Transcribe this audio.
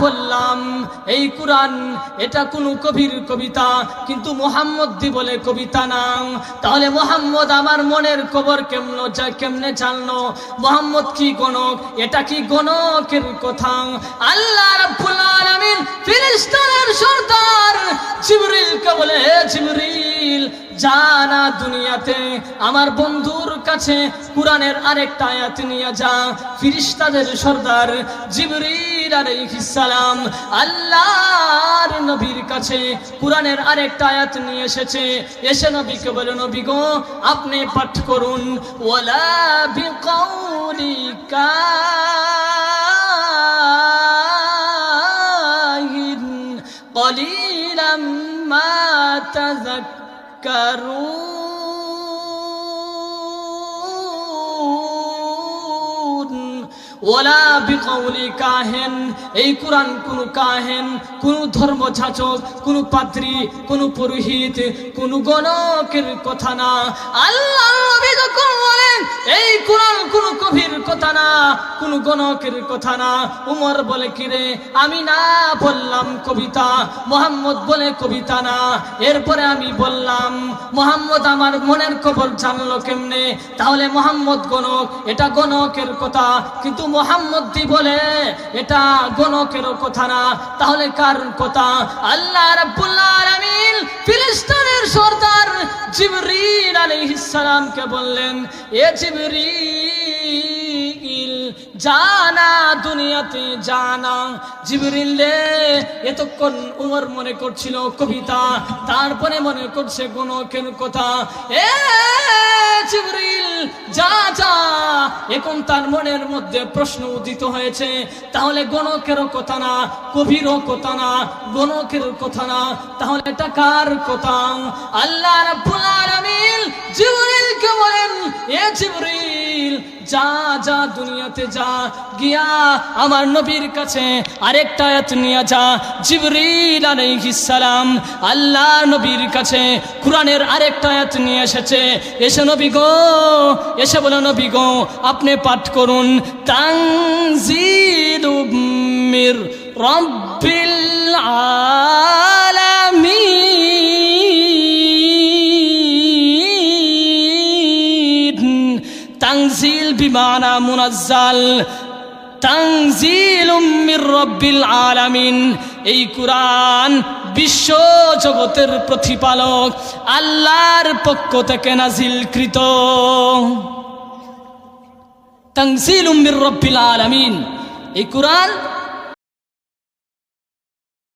বললাম এই কুরআন এটা কোনো কবির কবিতা, কিন্তু মুহাম্মদ দি বলে কবিতা না। তাহলে মুহাম্মদ আমার মনের খবর কেমনে জানলো? মুহাম্মদ কি গণক? এটা কি গণকের কথা? আল্লাহ রাব্বুল আলামিন ফেরেশতাদের সরদার জিবরিলকে বলে, হে জিবরিল, জানা দুনিয়াতে আমার বন্ধুর কাছে কুরআনের আরেকটা আয়াত নিয়ে যা। ফেরেশতাদের সরদার জিবরিল আলাইহিস সালাম আল্লাহর নবীর কাছে কুরআনের আরেকটা আয়াত নিয়ে এসেছে। এসে নবীকে বলে, নবী গো, আপনি পাঠ করুন, ওয়ালা বিকাউলি কাহিন কলিলাম মা তাযাক্কারুন। ওয়ালা বিকাউলি কাহিন, এই কুরআন কোন কাহিন, কোন ধর্মযাজক, কোন পাদ্রী, কোন পুরোহিত, কোন গণকের কথা না। আল্লাহ নবী যখন বলেন এই কুরআন কোন কবির কথা না, কোন গণকের কথা না, উমর বলে, কি রে, আমি না বললাম কবিতা, মুহাম্মদ বলে কবিতা না। এরপরে আমি বললাম মুহাম্মদ আমার মনের খবর জানলো কেমনে? তাহলে মুহাম্মদ গণক, এটা গণকের কথা, কিন্তু মুহাম্মদ দি বলে এটা গণকের কথা না। তাহলে কার কথা? আল্লাহ রাব্বুল আলামিন ফেরেশতাদের সরদার জিবরিল আলাইহিস সালামকে বললেন, এ জিবরিল, জানা দুনিয়াতে জানা। জিবরিল রে, এতক্ষণ উমর মনে করছিল কবিতা, তারপরে মনে করছে গণকের কথা। এ জিবরিল, যা যা। এখন তার মনের মধ্যে প্রশ্ন উদিত হয়েছে, তাহলে গণকেরও কথা না, কবিরও কথা না, গণকের কথা না, তাহলে এটা কার কথা? আল্লাহ রাব্বুল আলামিন জিবরিলকে বলেন, এ জিবরিল, যা যা দুনিয়াতে যা, গিয়া আমার নবীর কাছে আরেকটা আয়াত নিয়ে যা। জিবরিল আলাইহিস সালাম আল্লাহ নবীর কাছে কুরআনের আরেকটা আয়াত নিয়ে এসেছে। এসে নবী গো, এসে বলে, নবী গো, আপনি পাঠ করুন, তানজিলুম মির রাব্বিল আলামিন। তানজিল বিমানা মুনাজ্জাল, তানজিলুম মির রাব্বিল আলামিন। এই কুরআন বিশ্ব জগতের প্রতিপালক আল্লাহর পক্ষ থেকে নাজিলকৃত। তানজিলুম মির রাব্বিল আলামিন, এই কুরআন